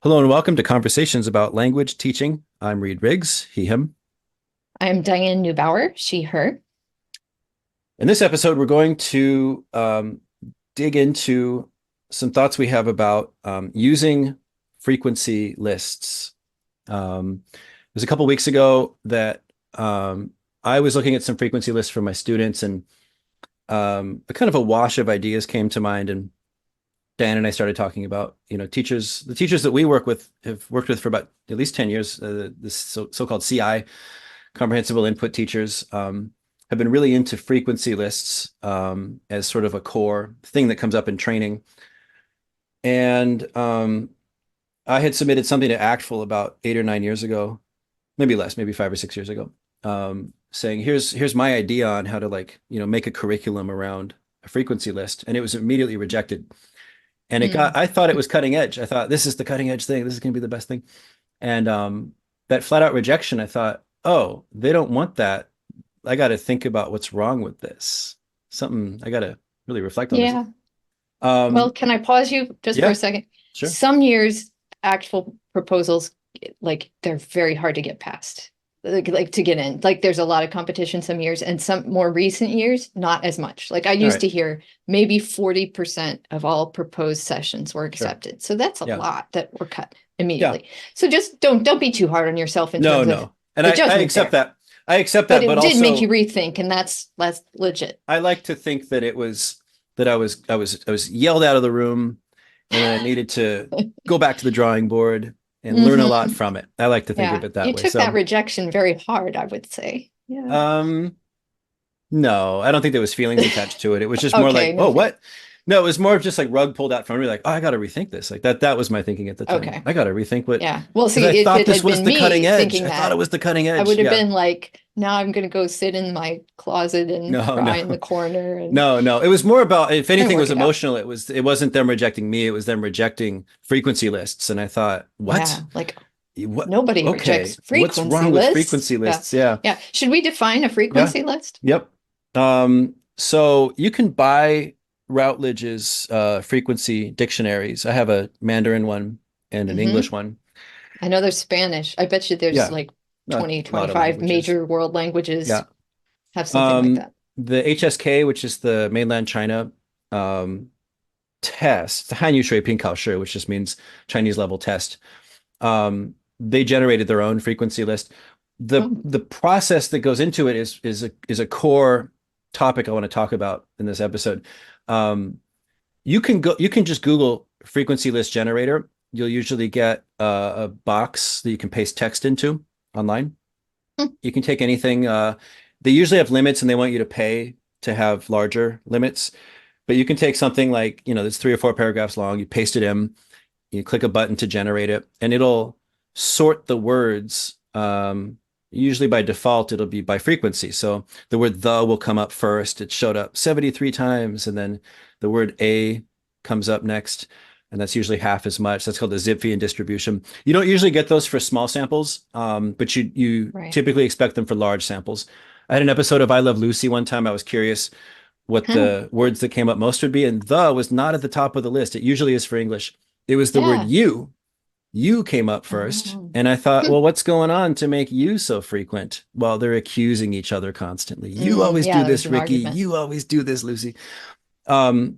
Hello and welcome to Conversations about Language Teaching. I'm Reed Riggs, he, him. I'm Diane Neubauer, she, her. In this episode, we're going to dig into some thoughts we have about using frequency lists. It was a couple weeks ago that I was looking at some frequency lists for my students, and a kind of a wash of ideas came to mind. And Dan and I started talking about, the teachers that we work with have worked with for about at least 10 years, this so-called CI, comprehensible input teachers, have been really into frequency lists as sort of a core thing that comes up in training. And I had submitted something to Actful about 8 or 9 years ago, maybe less, maybe 5 or 6 years ago, saying, here's my idea on how to make a curriculum around a frequency list. And it was immediately rejected. And I thought it was cutting edge. I thought, this is the cutting edge thing. This is going to be the best thing. And that flat out rejection, I thought, oh, they don't want that. I got to think about what's wrong with this. I got to really reflect on this. Yeah. Well, can I pause you just for Yeah, a second? sure. Some years, actual proposals, they're very hard to get past, like to get in. Like there's a lot of competition some years, and some more recent years, not as much. Like I used to hear maybe 40% of all proposed sessions were Sure. accepted. So that's a Yeah. lot that were cut immediately. So just don't be too hard on yourself in terms of And the I judgment accept there. that. I accept But that, it but did also make you rethink, and that's legit. I like to think that it was that I was yelled out of the room, and then I needed to go back to the drawing board and learn a lot from it. I like to think of Yeah, it that you way. took that rejection very hard, I would say. Yeah. No, I don't think there was feelings attached to it. It was just more Okay, like, no oh, fear. what? No, it was more of just like rug pulled out from me, like, oh, I got to rethink this. Like that was my thinking at the time. Okay. I got to rethink what, Yeah. Well, because see, I if thought it this had was been the cutting me edge. thinking I thought it that, was the cutting I edge. would have Yeah. been like, now I'm going to go sit in my closet and No, cry in no. the corner and No. It was more about, if anything work was it out. emotional, it wasn't them rejecting me. It was them rejecting frequency lists. And I thought, what? Yeah. Like What? nobody Okay. rejects What's frequency wrong with lists. frequency Yeah. lists? Yeah. Yeah. Should we define a Yeah. frequency list? Yep. So you can buy Routledge's frequency dictionaries. I have a Mandarin one and an Hmm. English one. I know there's Spanish. I bet you there's Yeah, like a 20, lot of 25 languages. major world languages Yeah. have something like Um, that. the HSK, which is the mainland China um, test, the Hanyu Shui Ping Kao Shi, which just means Chinese level test. They generated their own frequency list. The Oh. the process that goes into it is a core topic I want to talk about in this episode. Um, you can just Google frequency list generator. You'll usually get a box that you can paste text into online. Hmm. You can take anything. They usually have limits, and they want you to pay to have larger limits. But you can take something like, it's 3 or 4 paragraphs long. You paste it in, you click a button to generate it, and it'll sort the words. Usually by default, it'll be by frequency. So the word the will come up first. It showed up 73 times, and then the word a comes up next, and that's usually half as much. That's called the Zipf distribution. You don't usually get those for small samples, but you Right. typically expect them for large samples. I had an episode of I Love Lucy one time. I was curious what Huh. the words that came up most would be, and the was not at the top of the list. It usually is for English. It was the word Yeah. you. You came up first, Oh. and I thought, well, what's going on to make you so frequent? Well, they're accusing each other constantly. You always do Yeah, this, there's an Ricky. argument. You always do this, Lucy. Um,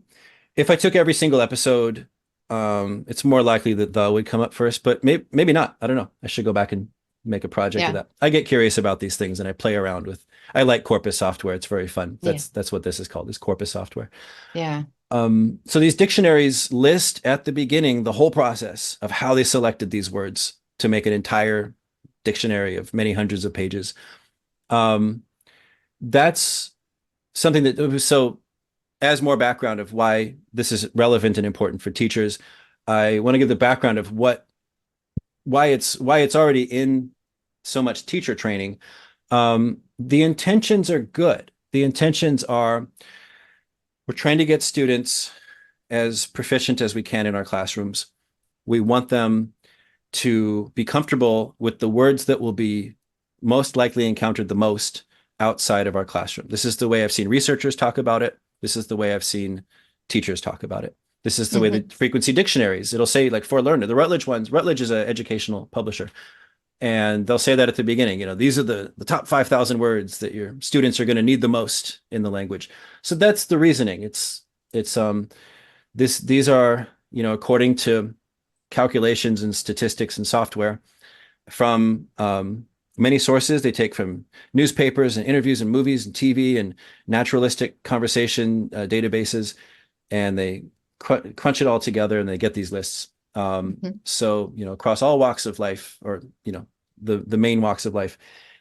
if I took every single episode, it's more likely that the would come up first, but maybe not. I don't know. I should go back and make a project of Yeah. that. I get curious about these things, and I play around with. I like corpus software. It's very fun. Yeah. That's what this is called, is corpus software. Yeah. So these dictionaries list at the beginning the whole process of how they selected these words to make an entire dictionary of many hundreds of pages. That's something that, so as more background of why this is relevant and important for teachers, I want to give the background of why it's already in so much teacher training. The intentions are good. The intentions are, we're trying to get students as proficient as we can in our classrooms. We want them to be comfortable with the words that will be most likely encountered the most outside of our classroom. This is the way I've seen researchers talk about it. This is the way I've seen teachers talk about it. This is the way the Hmm. frequency dictionaries, it'll say like for learner, the Routledge ones, Routledge is an educational publisher. And they'll say that at the beginning, these are the top 5,000 words that your students are going to need the most in the language. So that's the reasoning. These are, according to calculations and statistics and software from many sources. They take from newspapers and interviews and movies and TV and naturalistic conversation databases, and they crunch it all together and they get these lists. Hmm. So, across all walks of life, or, the main walks of life,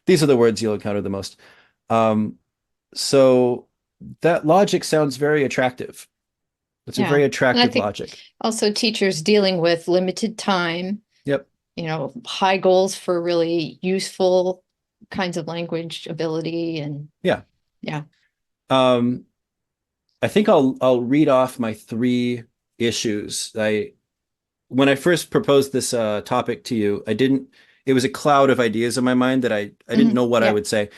these are the words you'll encounter the most. So that logic sounds very attractive. It's a Yeah. very And I attractive think logic. also teachers dealing with limited time, Yep. high goals for really useful kinds of language ability. And Yeah. yeah. Um, I think I'll read off my three issues. When I first proposed this topic to you, it was a cloud of ideas in my mind that I didn't Hmm. know what I Yeah. would say.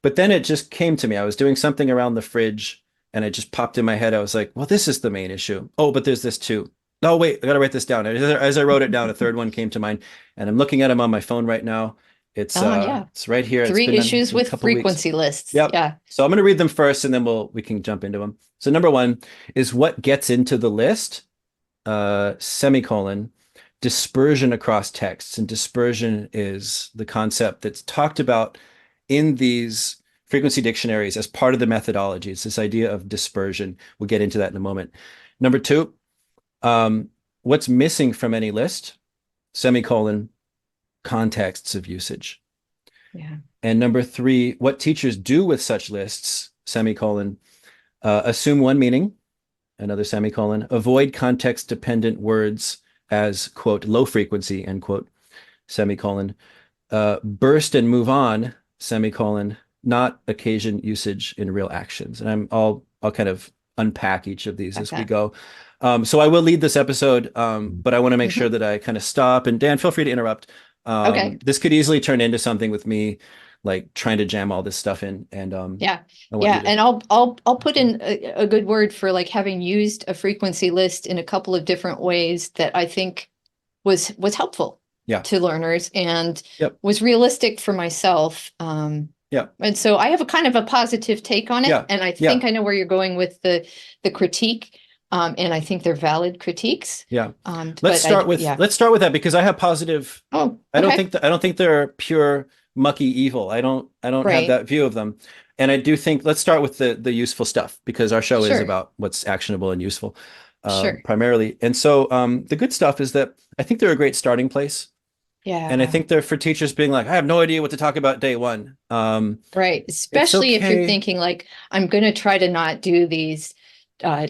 But then it just came to me. I was doing something around the fridge and it just popped in my head. I was like, well, this is the main issue. Oh, but there's this too. No, wait, I got to write this down. As I wrote it down, a third one came to mind, and I'm looking at them on my phone right now. It's Oh, yeah. it's right here. It's Three been issues a with couple weeks. frequency lists. Yep. Yeah. So I'm going to read them first, and then we can jump into them. So number one is what gets into the list, semicolon, dispersion across texts. And dispersion is the concept that's talked about in these frequency dictionaries as part of the methodology. It's this idea of dispersion. We'll get into that in a moment. Number two, what's missing from any list, semicolon, contexts of usage. Yeah. And number three, what teachers do with such lists, semicolon, assume one meaning, another semicolon, avoid context dependent words as, quote, low frequency, end quote, semicolon, burst and move on, semicolon, not occasion usage in real actions. And I'll kind of unpack each of these Got as we that. go. So I will lead this episode, but I want to make sure Hmm. that I kind of stop. And Dan, feel free to interrupt. Okay. This could easily turn into something with me like trying to jam all this stuff in, and Yeah. I want you Yeah. to. And I'll put in a good word for like having used a frequency list in a couple of different ways that I think was helpful Yeah. to learners and Yep. was realistic for myself. Yeah. And so I have a kind of a positive take on it. Yeah. And I Yeah. think I know where you're going with the critique. And I think they're valid critiques. Yeah. But yeah. Let's start with that, because I have positive. Oh, okay. I don't think they're pure mucky evil. I don't have Right. that view of them. And I do think let's start with the useful stuff, because our show is Sure. about what's actionable and useful, Sure. primarily. And so the good stuff is that I think they're a great starting place. And I Yeah. think they're for teachers being like, I have no idea what to talk about day one. Right. It's Especially if you're okay. thinking like, I'm going to try to not do these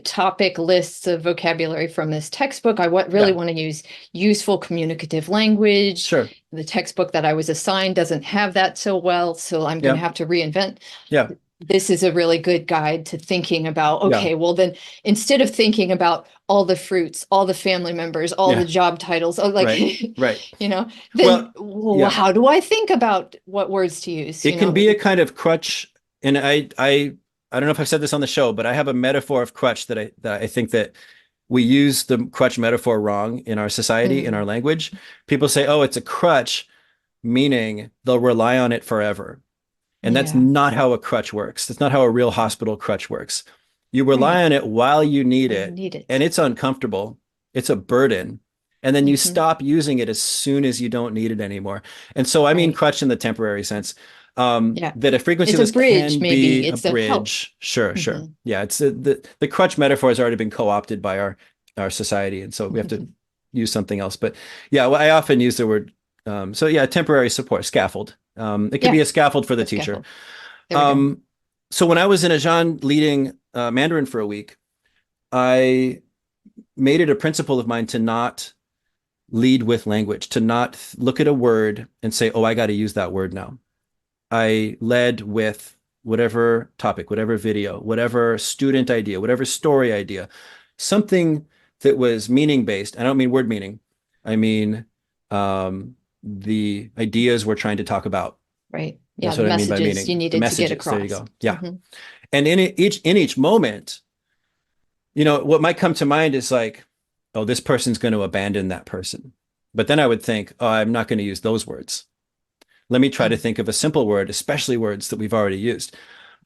topic lists of vocabulary from this textbook. I really Yeah, want to use useful communicative language. sure. The textbook that I was assigned doesn't have that so well, so I'm going to Yeah, have to reinvent. yeah, This is a really good guide to thinking about, yeah, okay, well then instead of thinking about all the fruits, all the family members, all the yeah. job titles, oh, like, Right, right. then Well, yeah. how do I think about what words to use, It can be a kind of crutch, and I don't know if I've said this on the show, but I have a metaphor of crutch that I think that we use the crutch metaphor wrong in our society, in Mhm. our language. People say, "Oh, it's a crutch," meaning they'll rely on it forever. And that's Yeah, not how a crutch works. That's not how a real hospital crutch works. You rely right. on it while you need Well, you it, need and it. it's uncomfortable. It's a burden. And then you Hmm. stop using it as soon as you don't need it anymore. And so I mean Right. crutch in the temporary sense. Yeah. That a frequency It's a list bridge, can maybe. be a It's a help. bridge. Sure, sure. Hmm. Yeah, it's the crutch metaphor has already been co-opted by our society, and so we have to use something else. But yeah, well, I often use the word so yeah, temporary support, scaffold. It could be Yeah, a scaffold for the a teacher. scaffold. There we go. Um, so when I was in Ajan leading Mandarin for a week, I made it a principle of mine to not lead with language, to not look at a word and say, "Oh, I got to use that word now." I led with whatever topic, whatever video, whatever student idea, whatever story idea, something that was meaning based. I don't mean word meaning. I mean the ideas we're trying to talk about. Right. Yeah, That's the what I mean by messages you meaning. The needed to get messages. There you across. go. Yeah. Hmm. And in each moment, what might come to mind is like, oh, this person's going to abandon that person. But then I would think, oh, I'm not going to use those words. Let me try to think of a simple word, especially words that we've already used.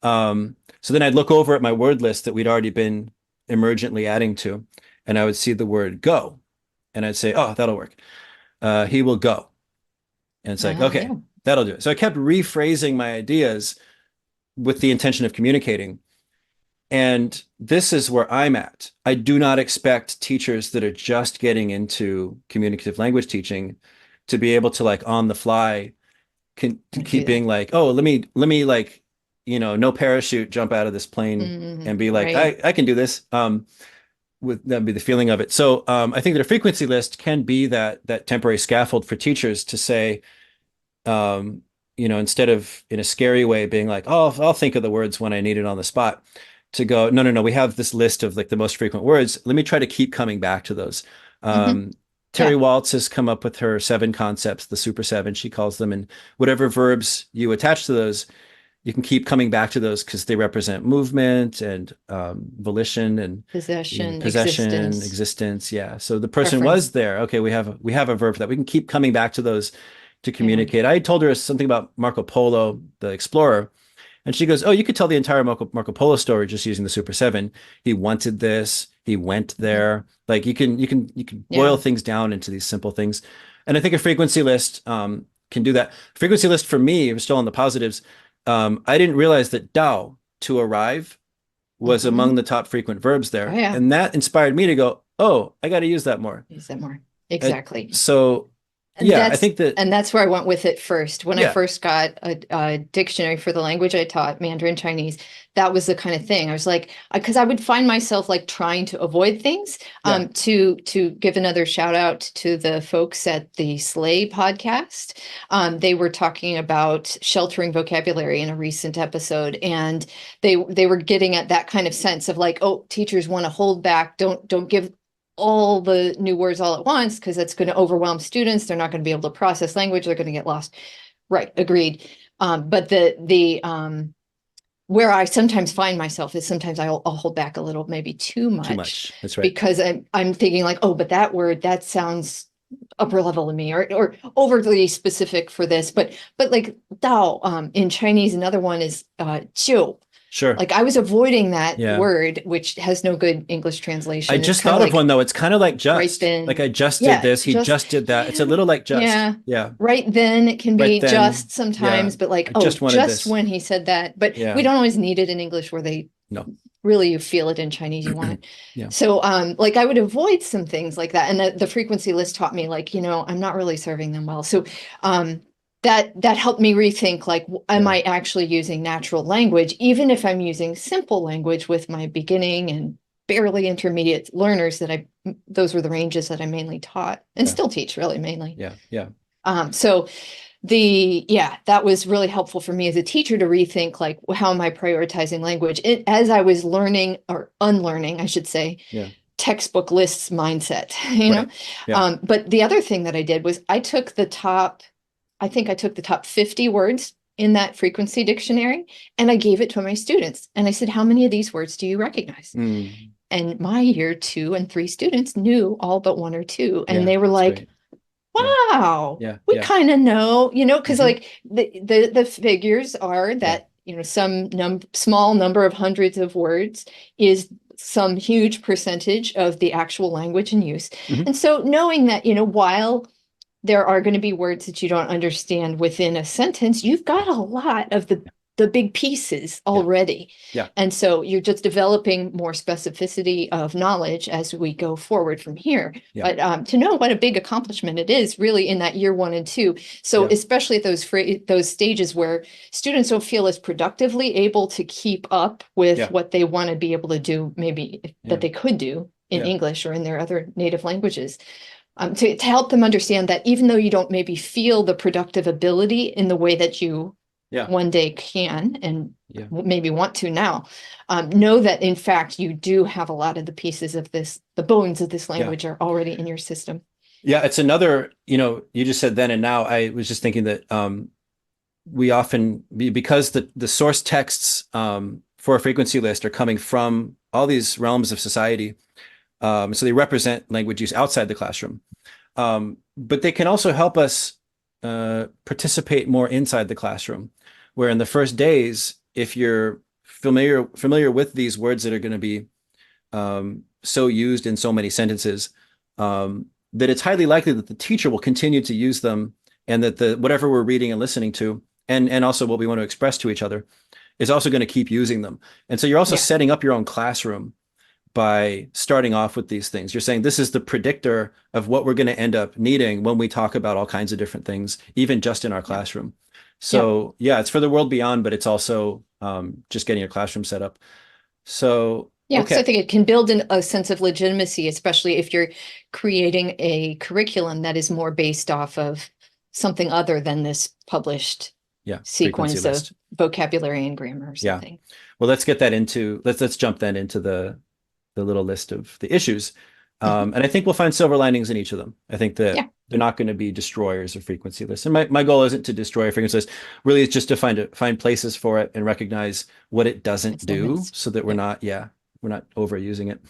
So then I'd look over at my word list that we'd already been emergently adding to, and I would see the word go. And I'd say, oh, that'll work. He will go. And it's like, okay, Yeah. that'll do it. So I kept rephrasing my ideas with the intention of communicating. And this is where I'm at. I do not expect teachers that are just getting into communicative language teaching to be able to like on the fly keep being like, oh, let me like, no parachute, jump out of this plane and be like, right. I can do this. That'd be the feeling of it. So I think that a frequency list can be that temporary scaffold for teachers to say, instead of in a scary way being like, oh, I'll think of the words when I need it on the spot, to go, no, we have this list of like the most frequent words. Let me try to keep coming back to those. Terry Waltz has come up with her 7 concepts, the super 7, she calls them, and whatever verbs you attach to those, you can keep coming back to those because they represent movement and volition and Possession, existence. Yeah. So the person preference. was there. Okay, we have a verb for that. We can keep coming back to those to communicate. I told her something about Marco Polo, the explorer, and she goes, "Oh, you could tell the entire Marco Polo story just using the Super 7. He wanted this. He went there. Like you can boil things down into these simple things." And I think a frequency list can do that. Frequency list for me, we're still on the positives. I didn't realize that Dao, to arrive, was among the top frequent verbs there. And that inspired me to go, oh, I got to use that more. Use that more. Exactly. So I think that. And that's where I went with it first. When I first got a dictionary for the language I taught, Mandarin Chinese, that was the kind of thing. I was like, because I would find myself like trying to avoid things. To give another shout out to the folks at the Slay podcast. They were talking about sheltering vocabulary in a recent episode. And they were getting at that kind of sense of like, oh, teachers want to hold back. Don't give all the new words all at once because that's going to overwhelm students. They're not going to be able to process language. They're going to get lost. Right. Agreed. But the where I sometimes find myself is sometimes I'll hold back a little, maybe too much. Too much. That's right. Because I'm thinking like, oh, but that word, that sounds upper level to me or overly specific for this. But like Dao in Chinese, another one is 就. Sure. Like I was avoiding that word, which has no good English translation. I just thought of one though. It's kind of like just. Right then. Like I just did this. He just did that. It's a little like just. Yeah. Right then it can be just sometimes, but like, just when he said that. But we don't always need it in English where they really you feel it in Chinese, you want it. So like I would avoid some things like that. And the frequency list taught me like, I'm not really serving them well. So that helped me rethink, like, am I actually using natural language, even if I'm using simple language with my beginning and barely intermediate learners those were the ranges that I mainly taught and still teach really mainly. So that was really helpful for me as a teacher to rethink, like, how am I prioritizing language as I was learning or unlearning, I should say, textbook lists mindset, but the other thing that I did was I took the top 50 words in that frequency dictionary and I gave it to my students. And I said, how many of these words do you recognize? And my year 2 and 3 students knew all but 1 or 2. And they were like, wow, we kind of know, because like the figures are that, some small number of hundreds of words is some huge percentage of the actual language in use. And so knowing that, while there are going to be words that you don't understand within a sentence, you've got a lot of the big pieces already. And so you're just developing more specificity of knowledge as we go forward from here. But to know what a big accomplishment it is really in that year 1 and 2. So especially at those stages where students don't feel as productively able to keep up with what they want to be able to do, maybe that they could do in English or in their other native languages. To help them understand that even though you don't maybe feel the productive ability in the way that you one day can and maybe want to now, know that in fact you do have a lot of the pieces of this, the bones of this language are already in your system. Yeah, it's another, you just said then and now. I was just thinking that we often, because the source texts for a frequency list are coming from all these realms of society. So they represent language use outside the classroom. But they can also help us participate more inside the classroom, where in the first days, if you're familiar with these words that are going to be so used in so many sentences, that it's highly likely that the teacher will continue to use them, and that the whatever we're reading and listening to, and also what we want to express to each other, is also going to keep using them. And so you're also Yeah. setting up your own classroom by starting off with these things. You're saying this is the predictor of what we're going to end up needing when we talk about all kinds of different things, even just in our Yeah. classroom. Yeah. So yeah, it's for the world beyond, but it's also just getting your classroom set up. So Yeah, so I okay, think it can build a sense of legitimacy, especially if you're creating a curriculum that is more based off of something other than this published yeah, frequency sequence of list. vocabulary and grammar or Yeah. something. Well, let's get that into let's jump then into the little list of the issues. Mhm. And I think we'll find silver linings in each of them. I think that Yeah. they're not going to be destroyers of frequency lists. And my goal isn't to destroy a frequency list. Really, it's just to find places for it and recognize what it doesn't Its do, limits. so that Yeah. we're not overusing it.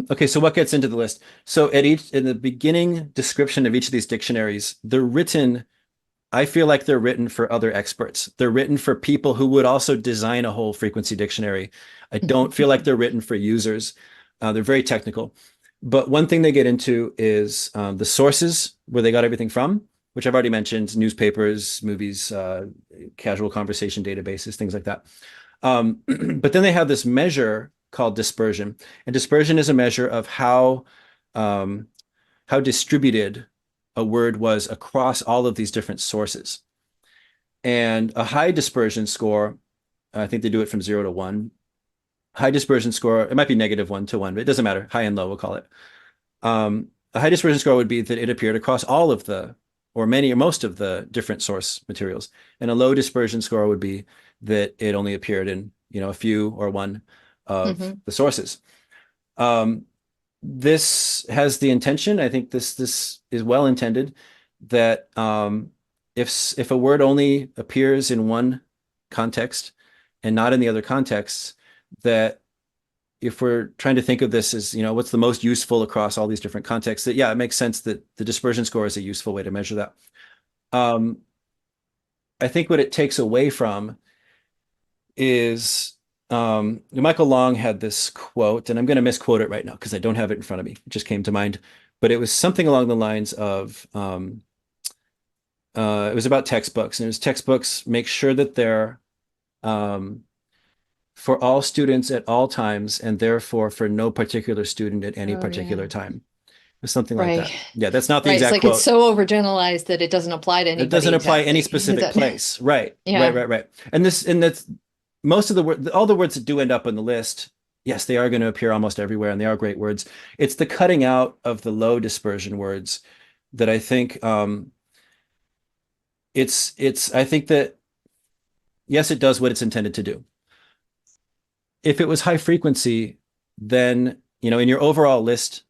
Okay, so what gets into the list? So in the beginning description of each of these dictionaries, I feel like they're written for other experts. They're written for people who would also design a whole frequency dictionary. I don't feel like they're written for users. They're very technical. But one thing they get into is the sources where they got everything from, which I've already mentioned: newspapers, movies, casual conversation databases, things like that. But then they have this measure called dispersion. And dispersion is a measure of um, how distributed a word was across all of these different sources. And a high dispersion score, I think they do it from 0 to 1. High dispersion score, it might be -1 to 1, but it doesn't matter. High and low, we'll call it. A high dispersion score would be that it appeared across all of or many or most of the different source materials. And a low dispersion score would be that it only appeared in, a few or one of Hmm. the sources. Um, this has the intention, I think this is well intended, that if a word only appears in one context and not in the other contexts, that if we're trying to think of this as, what's the most useful across all these different contexts, that yeah, it makes sense that the dispersion score is a useful way to measure that. Um, I think what it takes away from is Michael Long had this quote, and I'm going to misquote it right now because I don't have it in front of me. It just came to mind, but it was something along the lines of it was about textbooks, and it was textbooks make sure that they're um, for all students at all times, and therefore for no particular student at any Oh, particular yeah. time. Or something like Right. that. Yeah, that's not the Right. It's exact like it's quote. so overgeneralized that it doesn't apply to It anybody doesn't apply any exactly. Is specific that, place. Right, right, yeah. right, right. And that's most of the word, all the words that do end up on the list. Yes, they are going to appear almost everywhere, and they are great words. It's the cutting out of the low dispersion words that I think I think that yes, it does what it's intended to do. If it was high frequency, then in your overall list,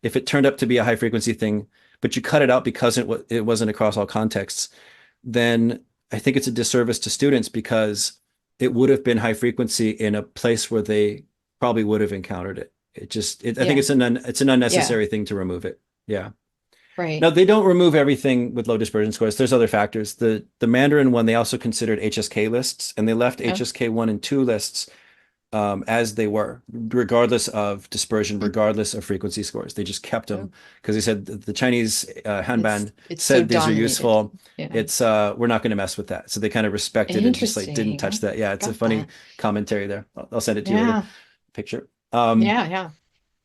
if it turned up to be a high frequency thing, but you cut it out because it wasn't across all contexts, then I think it's a disservice to students, because it would have been high frequency in a place where they probably would have encountered it. I think Yeah. it's an Yeah. unnecessary thing to remove it. Yeah. Right. Now they don't remove everything with low dispersion scores. There's other factors. The Mandarin one, they also considered HSK lists, and they left Oh. HSK 1 and 2 lists as they were, regardless of dispersion, Hmm. regardless of frequency scores. They just kept them Oh. because they said the Chinese Hanban It's so said these are dominated. useful. Yeah. It's we're not going to mess with that. So they kind of respected and just like didn't Interesting. touch I that. Yeah, it's a got funny that. commentary there. I'll send it to you later. Yeah. Picture. Yeah. Yeah.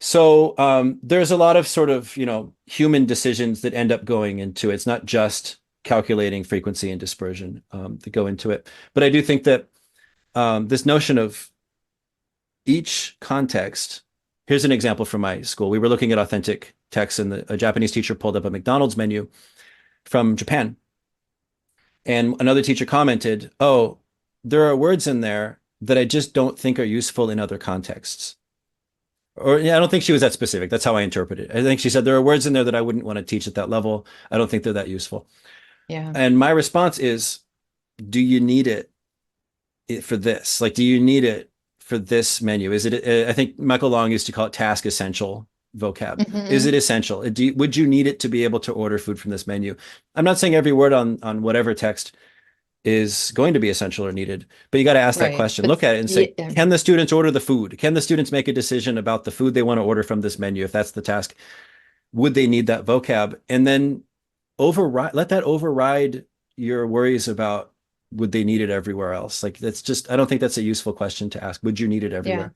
So there's a lot of sort of human decisions that end up going into it. It's not just calculating frequency and dispersion that go into it. But I do think that this notion of each context. Here's an example from my school. We were looking at authentic texts, and a Japanese teacher pulled up a McDonald's menu from Japan. And another teacher commented, "Oh, there are words in there that I just don't think are useful in other contexts." Or yeah, I don't think she was that specific. That's how I interpret it. I think she said there are words in there that I wouldn't want to teach at that level. I don't think they're that useful. Yeah. And my response is, do you need it for this? Like, do you need it for this menu? Is it, I think Michael Long used to call it task essential vocab. Is Mhm. it essential? Would you need it to be able to order food from this menu? I'm not saying every word on whatever text is going to be essential or needed, but you got to ask that Right. question. But Look at it and say, yeah, can the students order the food? Can the students make a decision about the food they want to order from this menu? If that's the task, would they need that vocab? And then let that override your worries about would they need it everywhere else. Like that's just, I don't think that's a useful question to ask. Would you need it yeah. everywhere?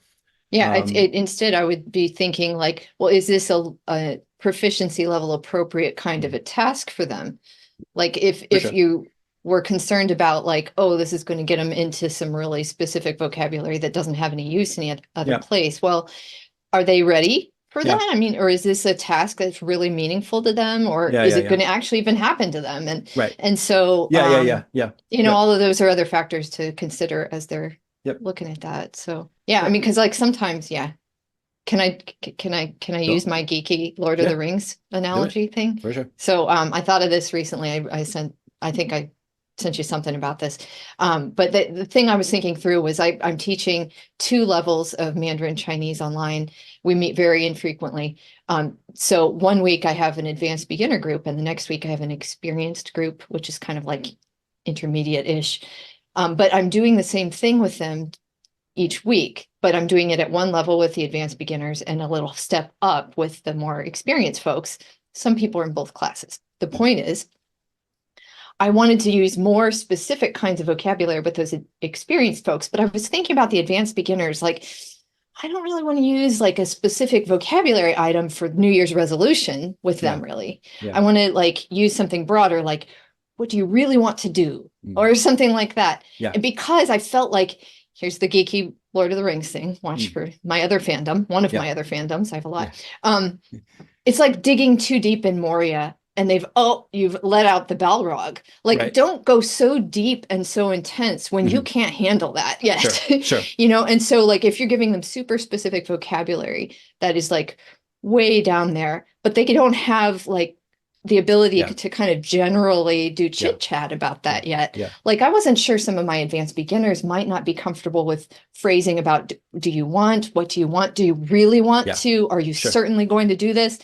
Yeah, Um, instead I would be thinking like, well, is this a proficiency level appropriate kind of a task for them? Like for if sure. you were concerned about like, oh, this is going to get them into some really specific vocabulary that doesn't have any use in any other Yeah. place. Well, are they ready for Yeah. that? I mean, or is this a task that's really meaningful to them, or Yeah. is Yeah. it Yeah. going to actually even happen to them? Right. And so Yeah. Yeah. Yeah. Yeah. Yep. all of those are other factors to consider as they're Yep. looking at that. So yeah, I Yep. mean, because like sometimes, yeah, can I use Go. my geeky Lord of Yeah. the Rings Do it analogy thing? for sure. So I thought of this recently. I think I sent you something about this. But the thing I was thinking through was I'm teaching two levels of Mandarin Chinese online. We meet very infrequently. So one week I have an advanced beginner group, and the next week I have an experienced group, which is kind of like intermediate-ish. But I'm doing the same thing with them each week, but I'm doing it at one level with the advanced beginners and a little step up with the more experienced folks. Some people are in both classes. The point is, I wanted to use more specific kinds of vocabulary with those experienced folks, but I was thinking about the advanced beginners, like, I don't really want to use like a specific vocabulary item for New Year's resolution with Yeah. them, really. Yeah. I want to like use something broader, like, what do you really want to do? Mm. Or something like that. Yeah. And because I felt like, here's the geeky Lord of the Rings thing, watch Mm. for my other fandom, one of Yeah. my other fandoms, I have a Yeah. lot. It's like digging too deep in Moria and you've let out the Balrog. Like, Right. don't go so deep and so intense when you Mhm. can't handle that yet. Sure. Sure. And so like if you're giving them super specific vocabulary that is like way down there, but they don't have like the ability Yeah. to kind of generally do Yeah. chit chat about Yeah. that yet. Yeah. Like I wasn't sure some of my advanced beginners might not be comfortable with phrasing about do you want, what do you want, do you really want Yeah. to, are you Sure. certainly going to do this?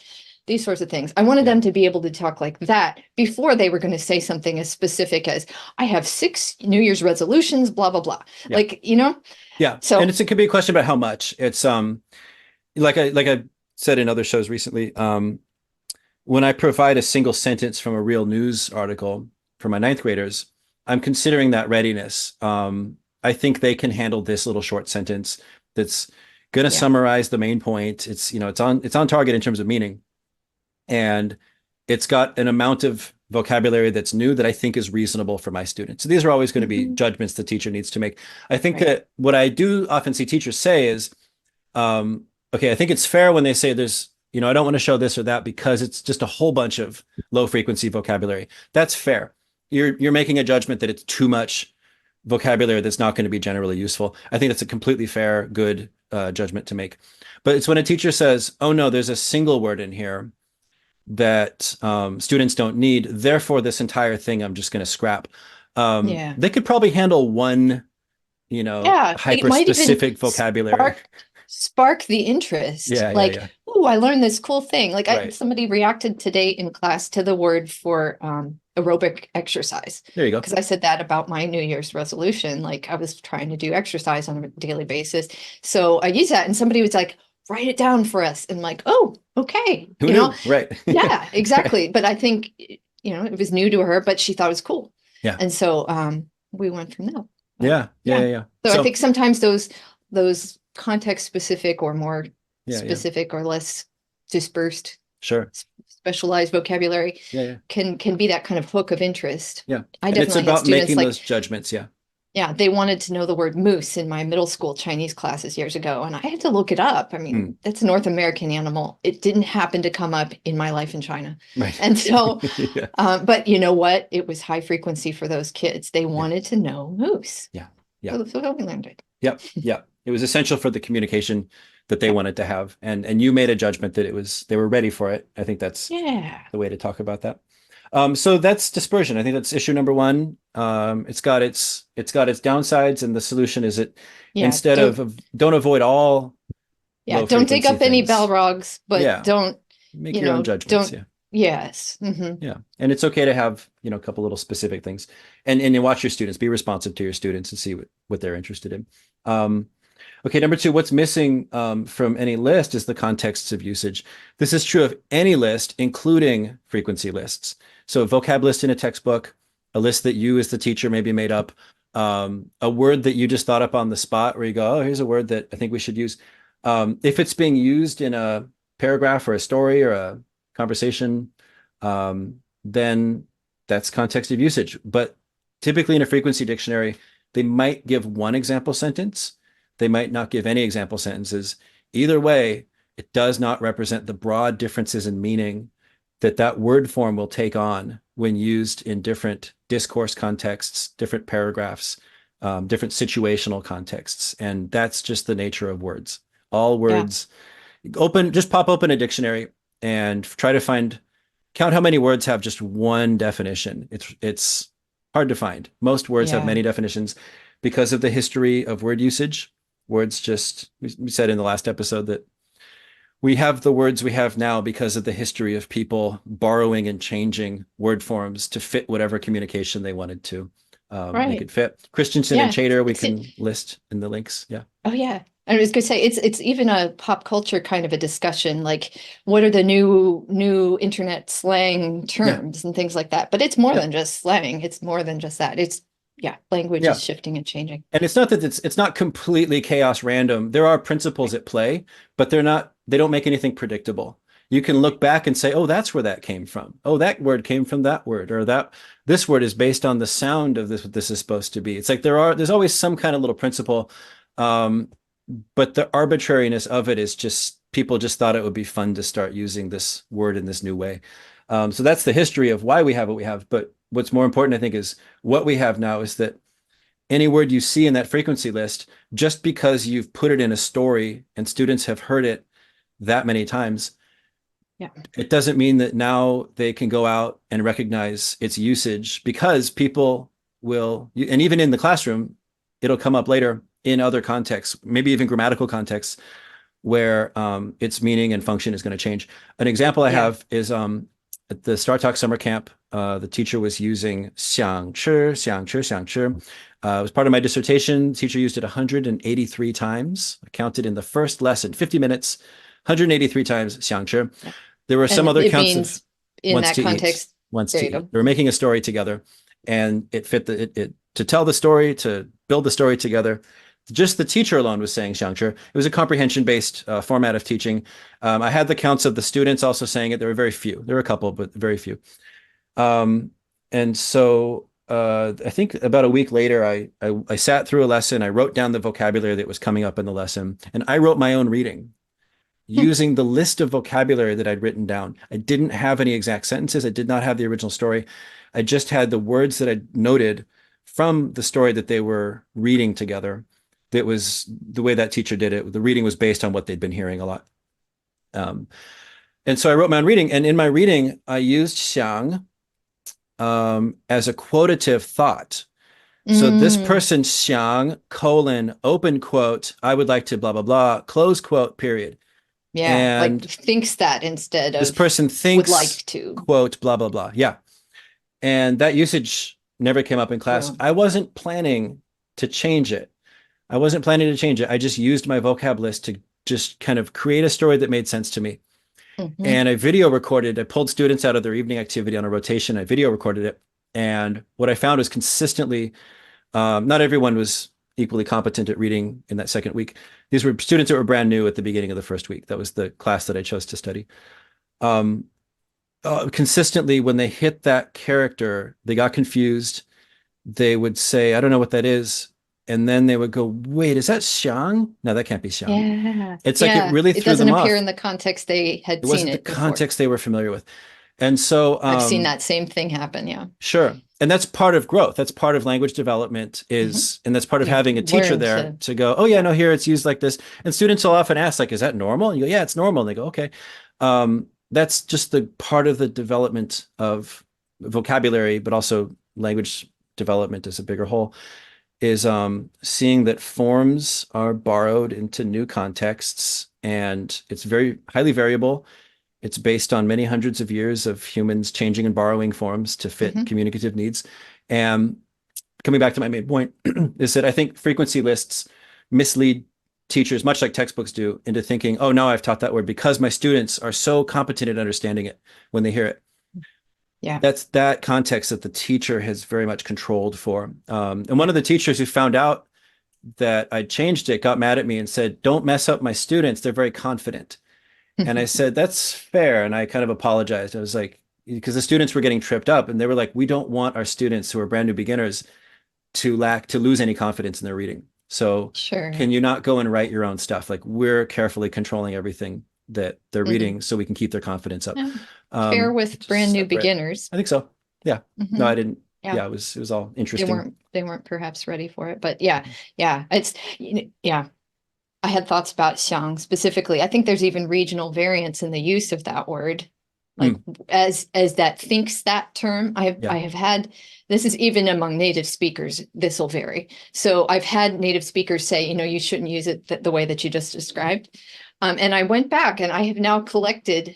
These sorts of things. I wanted Yeah. them to be able to talk like that before they were going to say something as specific as I have 6 New Year's resolutions, blah, blah, blah. Yeah. Like, Yeah. And so it could be a question about how much. It's like I said in other shows recently, when I provide a single sentence from a real news article for my ninth graders, I'm considering that readiness. I think they can handle this little short sentence that's going to yeah, summarize the main point. It's on target in terms of meaning, and it's got an amount of vocabulary that's new that I think is reasonable for my students. So these are always going to be Mhm. judgments the teacher needs to make. I think Right. that what I do often see teachers say is, okay, I think it's fair when they say I don't want to show this or that because it's just a whole bunch of low frequency vocabulary. That's fair. You're making a judgment that it's too much vocabulary that's not going to be generally useful. I think that's a completely fair, good judgment to make. But it's when a teacher says, "Oh no, there's a single word in here that students don't need. Therefore, this entire thing I'm just going to scrap." Yeah. They could probably handle one, Yeah. It hyper might even specific vocabulary. spark the interest. Yeah, yeah, Like, yeah. oh, I learned this cool thing. Like Right. somebody reacted today in class to the word for aerobic exercise. There you go. Because I said that about my New Year's resolution. Like I was trying to do exercise on a daily basis. So I used that and somebody was like, write it down for us. And like, oh, okay. Who knew? Right. Yeah, exactly. Right. But I think, it was new to her, but she thought it was cool. Yeah. And so we went from there. But, Yeah. Yeah. Yeah. Yeah. So I So, think sometimes those context specific or more yeah. Yeah. specific or less dispersed Sure. specialized vocabulary Yeah. Yeah. can be that kind of hook of interest. Yeah. I And it's definitely had about students making like, those judgments. Yeah. yeah, they wanted to know the word moose in my middle school Chinese classes years ago, and I had to look it up. I mean, that's a North American animal. It didn't happen to come up in my life in China. Right. And so, Yeah. but you know what? It was high frequency for those kids. They wanted to know moose. Yeah. Yeah. So we learned it. Yep. Yeah. It was essential for the communication that they wanted to have. And you made a judgment that they were ready for it. I think that's Yeah. the way to talk about that. So that's dispersion. I think that's issue number one. It's got its downsides, and the solution is it Yeah, instead of don't avoid all yeah, low don't dig frequency up any things. Balrogs, but Yeah, don't, make your own judgments. don't, Yeah. yes. Yeah. And it's okay to have, a couple little specific things. And you watch your students, be responsive to your students and see what they're interested in. Um, okay, number two, what's missing from any list is the contexts of usage. This is true of any list, including frequency lists. So a vocab list in a textbook, a list that you as the teacher maybe made up, a word that you just thought up on the spot where you go, oh, here's a word that I think we should use. If it's being used in a paragraph or a story or a conversation, then that's context of usage. But typically in a frequency dictionary, they might give one example sentence. They might not give any example sentences. Either way, it does not represent the broad differences in meaning that word form will take on when used in different discourse contexts, different paragraphs, different situational contexts. And that's just the nature of words. All Yeah, words, just pop open a dictionary and try to count how many words have just one definition. It's hard to find. Most words have yeah, many definitions because of the history of word usage. Words just, we said in the last episode that we have the words we have now because of the history of people borrowing and changing word forms to fit whatever communication they wanted to make right. it fit. Christensen and Yeah, Chater, we it's it. can list in the links. Yeah. Oh yeah. I was gonna say it's even a pop culture kind of a discussion, like what are the new internet slang Yeah. terms and things like that. But it's more Yeah. than just slang. It's more than just that. It's yeah, language Yeah. is shifting and changing. And it's not that it's not completely chaos random. There are principles at play, but they don't make anything predictable. You can look back and say, oh, that's where that came from. Oh, that word came from that word, or this word is based on the sound of this, what this is supposed to be. It's like there's always some kind of little principle. Um, but the arbitrariness of it is just people just thought it would be fun to start using this word in this new way. So that's the history of why we have what we have. But what's more important, I think, is what we have now is that any word you see in that frequency list, just because you've put it in a story and students have heard it that many times, Yeah. it doesn't mean that now they can go out and recognize its usage because people will, and even in the classroom, it'll come up later in other contexts, maybe even grammatical contexts, where its meaning and function is going to change. An example I Yeah. have is at the Star Talk summer camp, the teacher was using 想吃,想吃,想吃. It was part of my dissertation. The teacher used it 183 times. I counted in the first lesson, 50 minutes, 183 times 想吃. Yeah. There were some And other it counts of means in wants that to eat, context, wants there to you eat. go. They were making a story together, and it fit to tell the story, to build the story together. Just the teacher alone was saying 想吃. It was a comprehension-based format of teaching. I had the counts of the students also saying it. There were very few. There were a couple, but very few. And so I think about a week later, I sat through a lesson. I wrote down the vocabulary that was coming up in the lesson, and I wrote my own reading Hmm. using the list of vocabulary that I'd written down. I didn't have any exact sentences. I did not have the original story. I just had the words that I noted from the story that they were reading together. That was the way that teacher did it. The reading was based on what they'd been hearing a lot. Um, and so I wrote my own reading. And in my reading, I used 想 as a quotative thought. So this Mm, person 想 colon open quote, I would like to blah blah blah close quote period. yeah, like And thinks that instead this of person would thinks like to. quote blah blah blah. Yeah. And that usage never came up in class. Boom. I wasn't planning to change it. I wasn't planning to change it. I just used my vocab list to just kind of create a story that made sense to me. Hmm. And I pulled students out of their evening activity on a rotation. I video recorded it. And what I found was consistently, not everyone was equally competent at reading in that second week. These were students that were brand new at the beginning of the first week. That was the class that I chose to study. Um, Consistently, when they hit that character, they got confused. They would say, I don't know what that is. And then they would go, wait, is that Xiang? No, that can't be Xiang. Yeah. It's like it Yeah. really It threw doesn't them appear off. in the context they had It seen wasn't the it before. context they were familiar with. And so, I've seen that same thing happen. Yeah. sure. And that's part of growth. That's part of language development Hmm. and that's part of You having a teacher learn there to, to go, oh yeah, yeah. no, here it's used like this. And students will often ask, like, is that normal? And you go, yeah, it's normal. And they go, okay. That's just the part of the development of vocabulary, but also language development as a bigger whole, is seeing that forms are borrowed into new contexts, and it's very highly variable. It's based on many hundreds of years of humans changing and borrowing forms to fit Hmm. communicative needs. And coming back to my main point is that I think frequency lists mislead teachers, much like textbooks do, into thinking, oh, now I've taught that word because my students are so competent at understanding it when they hear it. Yeah. That's that context that the teacher has very much controlled for. And one of the teachers who found out that I changed it got mad at me and said, don't mess up my students. They're very confident. And I said, that's fair. And I kind of apologized. I was like, because the students were getting tripped up and they were like, we don't want our students who are brand new beginners to lose any confidence in their reading. So Sure. can you not go and write your own stuff? Like we're carefully controlling everything that they're Hmm. reading so we can keep their confidence up. Yeah. Fair with brand Just new separate. beginners. I think so. Yeah. No, Hmm. I didn't. Yeah. Yeah, it was all They interesting. weren't perhaps ready for it, but yeah, yeah, it's, yeah. I had thoughts about xiang specifically. I think there's even regional variance in the use of that word. Like Mm, as that thinks that term, yeah. I have had, this is even among native speakers, this will vary. So I've had native speakers say, you shouldn't use it the way that you just described. And I went back and I have now collected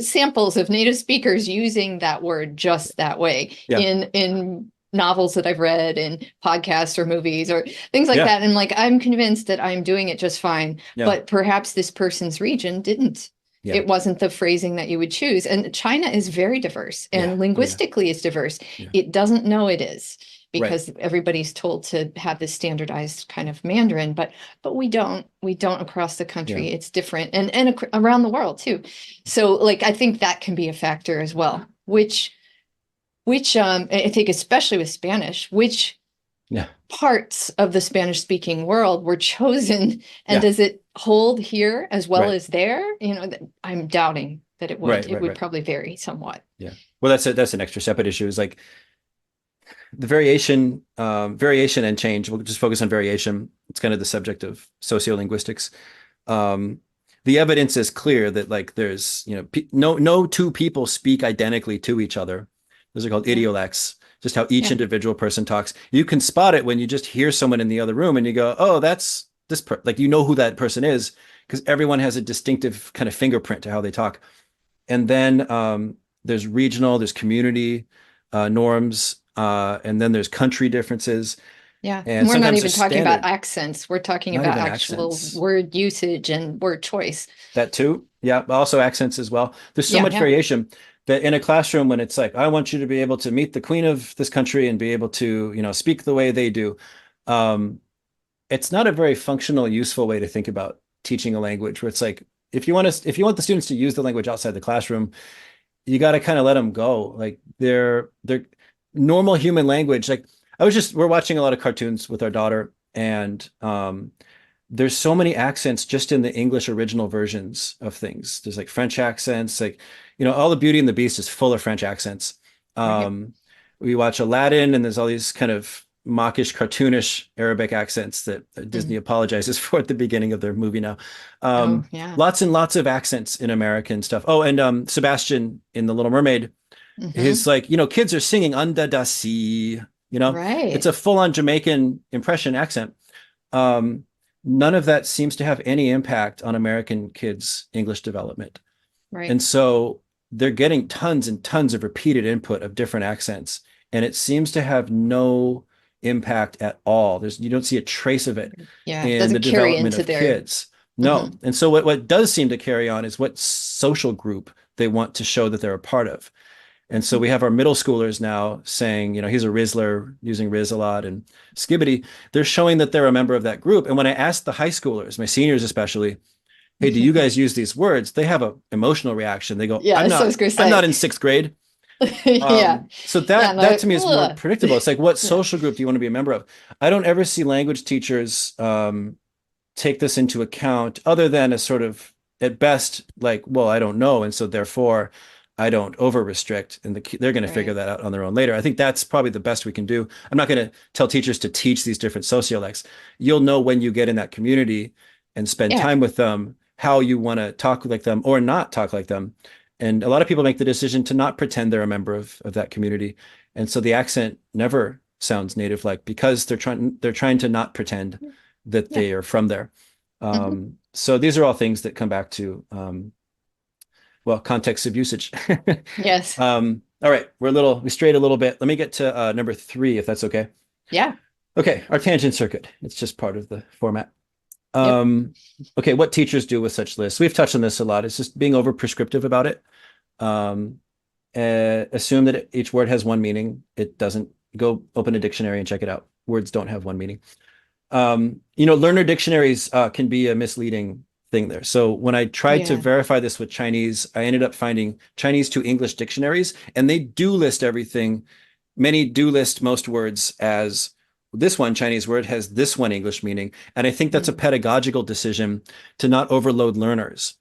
samples of native speakers using that word just that way Yeah. in novels that I've read and podcasts or movies or things like Yeah. that. And like, I'm convinced that I'm doing it just fine, Yeah. but perhaps this person's region didn't. Yeah. It wasn't the phrasing that you would choose. And China is very diverse Yeah. and Oh, yeah. linguistically is diverse. Yeah. It doesn't know it is Right. because everybody's told to have this standardized kind of Mandarin, but we don't. We don't across the Yeah. country. It's different and around the world too. So like I think that can be a factor as well, which I think especially with Spanish, which Yeah. parts of the Spanish speaking world were chosen and Yeah. does it hold here as well Right. as there? I'm doubting that it would. Right. It Right. would Right. probably vary somewhat. Yeah. Well, that's an extra separate issue. Is like the variation and change. We'll just focus on variation. It's kind of the subject of sociolinguistics. Um, the evidence is clear that like there's no two people speak identically to each other. Those are called Yeah. idiolects. Just how each Yeah. individual person talks. You can spot it when you just hear someone in the other room and you go, "Oh, that's like who that person is," because everyone has a distinctive kind of fingerprint to how they talk. And then there's regional, there's community norms, and then there's country differences, Yeah. And and we're not sometimes even there's talking about standard, accents. We're talking not about even actual accents. word usage and word choice. That too. Yeah, but also accents as well. There's so Yeah. much Yeah. variation that in a classroom when it's like, I want you to be able to meet the queen of this country and be able to, speak the way they do. Um, it's not a very functional, useful way to think about teaching a language where it's like, if you want the students to use the language outside the classroom, you got to kind of let them go. Like they're normal human language. Like we're watching a lot of cartoons with our daughter, and there's so many accents just in the English original versions of things. There's like French accents, like all the Beauty and the Beast is full of French accents. Right. We watch Aladdin, and there's all these kind of mockish, cartoonish Arabic accents that Disney Mm. apologizes for at the beginning of their movie now. Oh, yeah. Lots and lots of accents in American stuff. Oh, and Sebastian in The Little Mermaid, Hmm. his like, kids are singing Under the Sea, it's Right. a full-on Jamaican impression accent. Um, None of that seems to have any impact on American kids' English development. Right. And so they're getting tons and tons of repeated input of different accents, and it seems to have no impact at all. You don't see a trace of it Yeah. in the Doesn't carry development into of their. kids. Hmm. No. And so what does seem to carry on is what social group they want to show that they're a part of. And so we have our middle schoolers now saying, he's a Rizzler, using Riz a lot, and Skibbity. They're showing that they're a member of that group. And when I ask the high schoolers, my seniors especially, hey, do you guys use these words? They have an emotional reaction. They go, Yeah. So I was gonna I'm not say. in sixth grade. Yeah. So Yeah. that No, to me is more ugh. predictable. It's like, what Yeah. social group do you want to be a member of? I don't ever see language teachers take this into account other than a sort of, at best, like, well, I don't know. And so therefore I don't over restrict, and they're going to figure Right. that out on their own later. I think that's probably the best we can do. I'm not going to tell teachers to teach these different sociolects. You'll know when you get in that community and spend Yeah. time with them, how you want to talk like them or not talk like them. And a lot of people make the decision to not pretend they're a member of that community. And so the accent never sounds native like, because they're trying to not pretend that Yeah. they are from there. Hmm. So these are all things that come back to well, context of usage. Yes. All right, we strayed a little bit. Let me get to number 3, if that's okay. Yeah. Okay, our tangent circuit. It's just part of the format. Yep. Um, okay, what teachers do with such lists. We've touched on this a lot. It's just being over prescriptive about it. Um, Assume that each word has one meaning. It doesn't. Go open a dictionary and check it out. Words don't have one meaning. Learner dictionaries can be a misleading thing there. So when I tried to Yeah. verify this with Chinese, I ended up finding Chinese to English dictionaries, and they do list everything. Many do list most words as this one Chinese word has this one English meaning. And I think that's a Mm. pedagogical decision to not overload learners.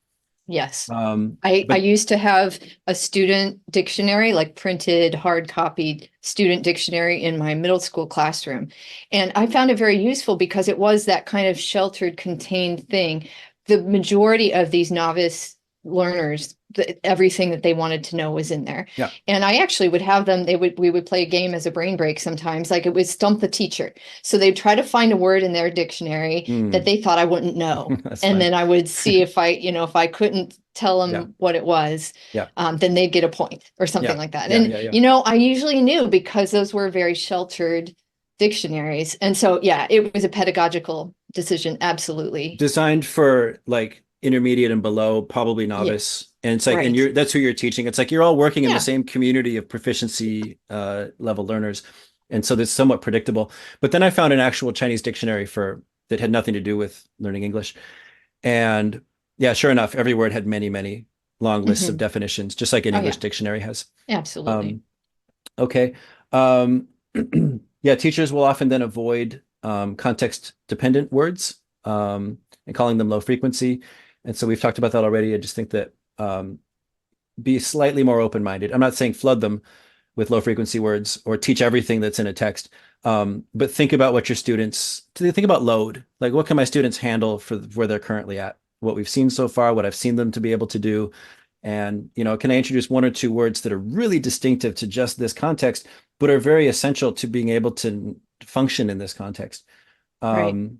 Yes. Um, I but used to have a student dictionary, like printed, hard copied student dictionary in my middle school classroom. And I found it very useful because it was that kind of sheltered, contained thing. The majority of these novice learners, everything that they wanted to know was in there. yeah, And I actually would have them, we would play a game as a brain break sometimes, like it would stump the teacher. So they'd try to find a word in their dictionary that they thought I wouldn't know. that's And fun. then I would see if I couldn't tell Yeah, them what it was, yeah, then they'd get a point or something yeah, like that. yeah, And, yeah, yeah. I usually knew because those were very sheltered dictionaries. And so, yeah, it was a pedagogical decision. Absolutely. Designed for like intermediate and below, probably Yeah. novice. And it's like, and Right. that's who you're teaching. It's like you're all working in the Yeah. same community of proficiency level learners. And so that's somewhat predictable. But then I found an actual Chinese dictionary that had nothing to do with learning English. And yeah, sure enough, every word had many, many long lists of Hmm. definitions, just like an Oh, English yeah. dictionary has. Absolutely. Um, okay. Um, yeah, teachers will often then avoid context dependent words and calling them low frequency. And so we've talked about that already. I just think that be slightly more open minded. I'm not saying flood them with low frequency words or teach everything that's in a text. But think about what your students think about load. Like, what can my students handle for where they're currently at? What we've seen so far, what I've seen them to be able to do. And, can I introduce one or two words that are really distinctive to just this context, but are very essential to being able to function in this context? Right. Um,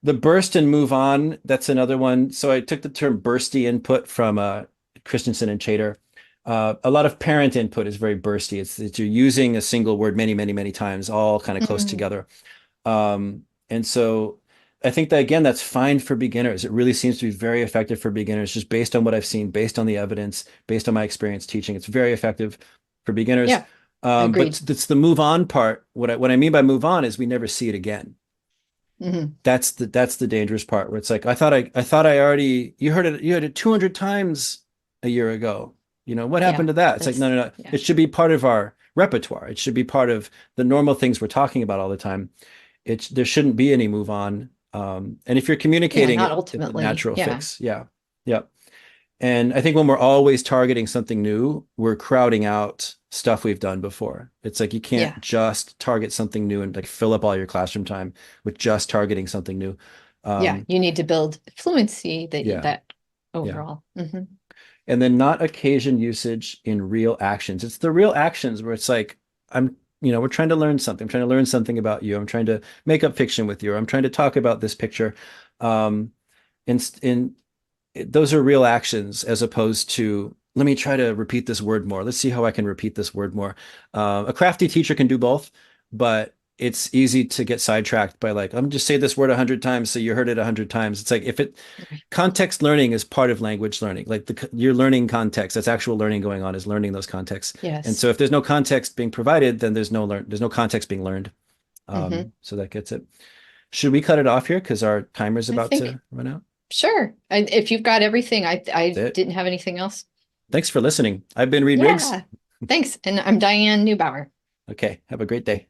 the burst and move on, that's another one. So I took the term bursty input from Christensen and Chater. A lot of parent input is very bursty. It's you're using a single word many, many, many times, all kind of close Mm. together. And so I think that again, that's fine for beginners. It really seems to be very effective for beginners, just based on what I've seen, based on the evidence, based on my experience teaching. It's very effective for beginners. Yeah. But Agreed. it's the move on part. What I mean by move on is we never see it again. Hmm. That's the dangerous part, where it's like I thought I already you heard it 200 times a year ago. What happened Yeah. to that? It's like, no, That's, no, no. yeah. It should be part of our repertoire. It should be part of the normal things we're talking about all the time. There shouldn't be any move on. And if you're Yeah. communicating Not it's a ultimately. natural Yeah. fix. Yeah. Yeah. And I think when we're always targeting something new, we're crowding out stuff we've done before. It's like you can't Yeah. just target something new and like fill up all your classroom time with just targeting something new. Yeah. Um, You need to build fluency yeah, that yeah. overall. Hmm. And then not occasion usage in real actions. It's the real actions where it's like, we're trying to learn something. I'm trying to learn something about you. I'm trying to make up fiction with you. Or I'm trying to talk about this picture. Um, in those are real actions, as opposed to, let me try to repeat this word more. Let's see how I can repeat this word more. A crafty teacher can do both, but it's easy to get sidetracked by like, I'm just say this word 100 times so you heard it 100 times. It's like, context learning is part of language learning. Like you're learning context. That's actual learning going on, is learning those contexts. And Yes. so if there's no context being provided, then there's no context being learned. Hmm. So that gets it. Should we cut it off here because our timer's I about think to run out? sure. If you've got everything, That's I it. didn't have anything else. Thanks for listening. I've been Reed Riggs. Yeah. Thanks. And I'm Diane Neubauer. Okay. Have a great day.